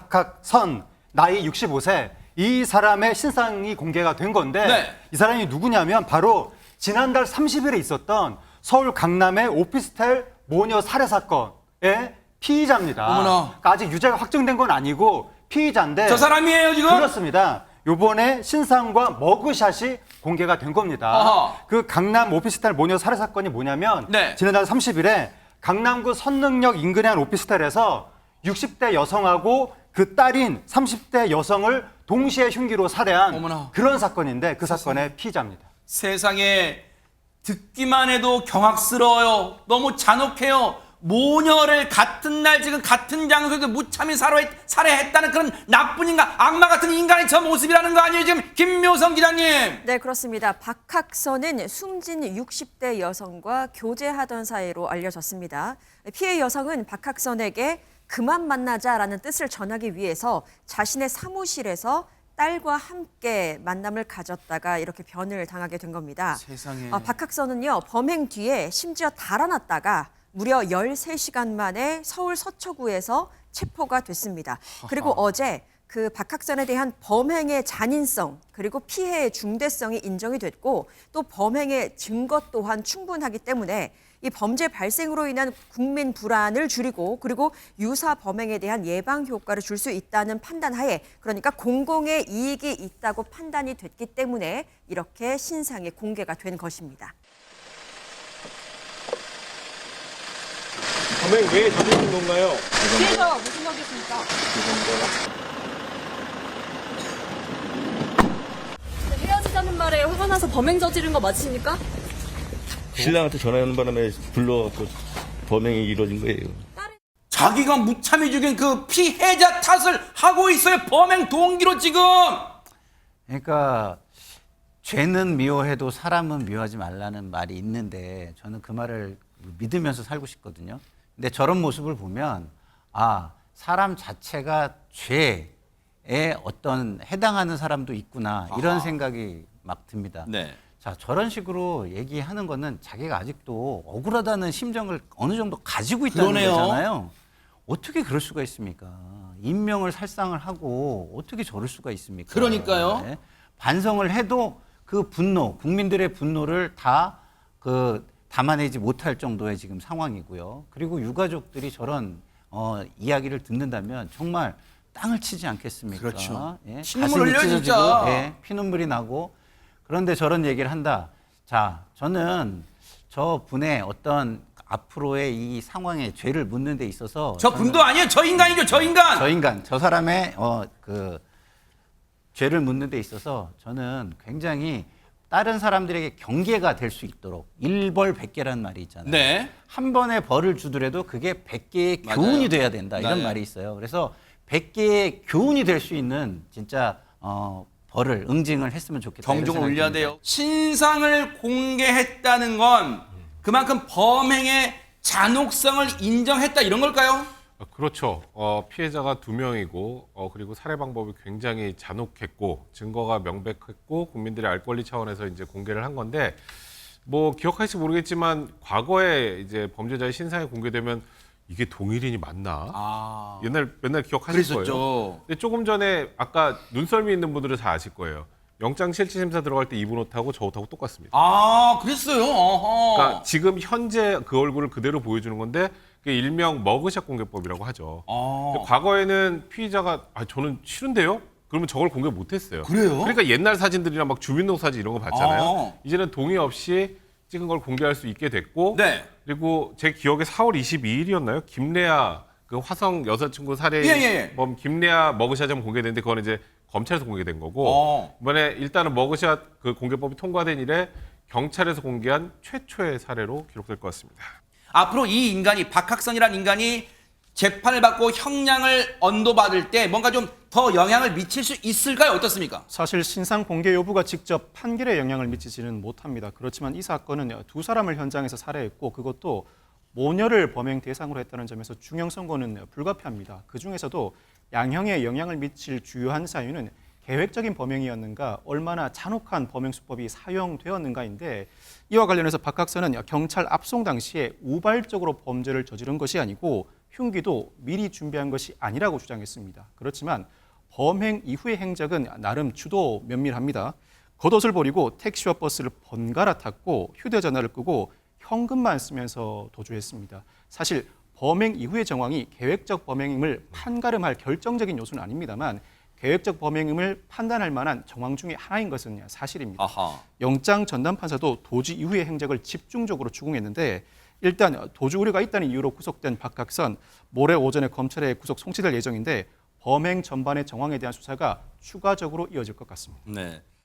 박학선 나이 65세 이 사람의 신상이 공개가 된 건데 네. 이 사람이 누구냐면 바로 지난달 30일에 있었던 서울 강남의 오피스텔 모녀 살해 사건의 피의자입니다. 어머나. 그러니까 아직 유죄가 확정된 건 아니고 피의자인데 저 사람이에요 지금? 그렇습니다. 요번에 신상과 머그샷이 공개가 된 겁니다. 아하. 그 강남 오피스텔 모녀 살해 사건이 뭐냐면 네. 지난달 30일에 강남구 선능역 인근의 한 오피스텔에서 60대 여성하고 그 딸인 30대 여성을 동시에 흉기로 살해한 어머나. 그런 사건인데 그 사건의 피의자입니다. 세상에 듣기만 해도 경악스러워요. 너무 잔혹해요. 모녀를 같은 날 지금 같은 장소에서 무참히 살해했다는 그런 나쁜 인간, 악마 같은 인간의 저 모습이라는 거 아니에요 지금 김묘성 기자님. 네, 그렇습니다. 박학선은 숨진 60대 여성과 교제하던 사이로 알려졌습니다. 피해 여성은 박학선에게 그만 만나자라는 뜻을 전하기 위해서 자신의 사무실에서 딸과 함께 만남을 가졌다가 이렇게 변을 당하게 된 겁니다. 세상에. 박학선은요, 범행 뒤에 심지어 달아났다가 무려 13시간 만에 서울 서초구에서 체포가 됐습니다. 그리고 어제 그 박학선에 대한 범행의 잔인성 그리고 피해의 중대성이 인정이 됐고 또 범행의 증거 또한 충분하기 때문에 이 범죄 발생으로 인한 국민 불안을 줄이고 그리고 유사 범행에 대한 예방 효과를 줄 수 있다는 판단하에 그러니까 공공의 이익이 있다고 판단이 됐기 때문에 이렇게 신상이 공개가 된 것입니다. 범행 왜 저지른 건가요? 피해자가 무슨 말이었습니까? 헤어지자는 말에 화가 나서 범행 저지른 거 맞으십니까? 신랑한테 전화하는 바람에 불러갖고 범행이 이루어진 거예요. 자기가 무참히 죽인 그 피해자 탓을 하고 있어요. 범행 동기로 지금. 그러니까 죄는 미워해도 사람은 미워하지 말라는 말이 있는데 저는 그 말을 믿으면서 살고 싶거든요. 근데 저런 모습을 보면 아, 사람 자체가 죄에 어떤 해당하는 사람도 있구나 이런 생각이 막 듭니다. 네. 자, 저런 식으로 얘기하는 거는 자기가 아직도 억울하다는 심정을 어느 정도 가지고 있다는 그러네요. 거잖아요. 어떻게 그럴 수가 있습니까? 인명을 살상을 하고 어떻게 저럴 수가 있습니까? 그러니까요. 네. 반성을 해도 그 분노, 국민들의 분노를 다 담아내지 못할 정도의 지금 상황이고요. 그리고 유가족들이 저런 이야기를 듣는다면 정말 땅을 치지 않겠습니까? 그렇죠. 예? 피눈물 가슴이 흘려요, 찢어지고, 진짜. 예, 피눈물이 나고 그런데 저런 얘기를 한다. 자, 저는 저 분의 어떤 앞으로의 이 상황에 죄를 묻는 데 있어서 저 분도 아니에요. 저 인간이죠. 저 인간. 저 사람의 죄를 묻는 데 있어서 저는 굉장히 다른 사람들에게 경계가 될 수 있도록 일벌백계라는 말이 있잖아요. 네. 한 번에 벌을 주더라도 그게 100개의 맞아요. 교훈이 돼야 된다 이런 맞아요. 말이 있어요. 그래서 100개의 교훈이 될 수 있는 진짜 벌을 응징을 했으면 좋겠다. 이런 경종을 생각이 울려야 듭니다. 돼요. 신상을 공개했다는 건 그만큼 범행의 잔혹성을 인정했다 이런 걸까요? 그렇죠. 피해자가 2명이고 그리고 살해 방법이 굉장히 잔혹했고 증거가 명백했고 국민들이 알 권리 차원에서 이제 공개를 한 건데 뭐 기억하실지 모르겠지만 과거에 이제 범죄자의 신상이 공개되면 이게 동일인이 맞나? 맨날 기억하실 거예요. 그랬었죠. 근데 조금 전에 아까 눈썰미 있는 분들은 다 아실 거예요. 영장 실질심사 들어갈 때 입은 옷하고 저 옷하고 똑같습니다. 그랬어요. 어허. 그러니까 지금 현재 그 얼굴을 그대로 보여주는 건데 그게 일명 머그샷 공개법이라고 하죠. 근데 과거에는 피의자가 저는 싫은데요? 그러면 저걸 공개 못했어요. 그래요? 그러니까 옛날 사진들이나 막 주민등록 사진 이런 거 봤잖아요. 이제는 동의 없이 찍은 걸 공개할 수 있게 됐고 네. 그리고 제 기억에 4월 22일이었나요? 김래아 그 화성 여자친구 살해범 김래아 머그샷이 공개됐는데 그거는 이제 검찰에서 공개된 거고 이번에 일단은 머그샷 그 공개법이 통과된 이래 경찰에서 공개한 최초의 사례로 기록될 것 같습니다. 앞으로 이 인간이 박학선이라는 인간이 재판을 받고 형량을 언도받을 때 뭔가 좀 더 영향을 미칠 수 있을까요? 어떻습니까? 사실 신상 공개 여부가 직접 판결에 영향을 미치지는 못합니다. 그렇지만 이 사건은 두 사람을 현장에서 살해했고 그것도 모녀를 범행 대상으로 했다는 점에서 중형 선고는 불가피합니다. 그중에서도 양형에 영향을 미칠 주요한 사유는 계획적인 범행이었는가, 얼마나 잔혹한 범행 수법이 사용되었는가인데 이와 관련해서 박학선은 경찰 압송 당시에 우발적으로 범죄를 저지른 것이 아니고 흉기도 미리 준비한 것이 아니라고 주장했습니다. 그렇지만 범행 이후의 행적은 나름 추도 면밀합니다. 겉옷을 버리고 택시와 버스를 번갈아 탔고 휴대전화를 끄고 현금만 쓰면서 도주했습니다. 사실 범행 이후의 정황이 계획적 범행임을 판가름할 결정적인 요소는 아닙니다만 계획적 범행임을 판단할 만한 정황 중에 하나인 것은 사실입니다. 아하. 영장 전담 판사도 도주 이후의 행적을 집중적으로 추궁했는데 일단 도주 우려가 있다는 이유로 구속된 박학선 모레 오전에 검찰에 구속 송치될 예정인데 범행 전반의 정황에 대한 수사가 추가적으로 이어질 것 같습니다. 네.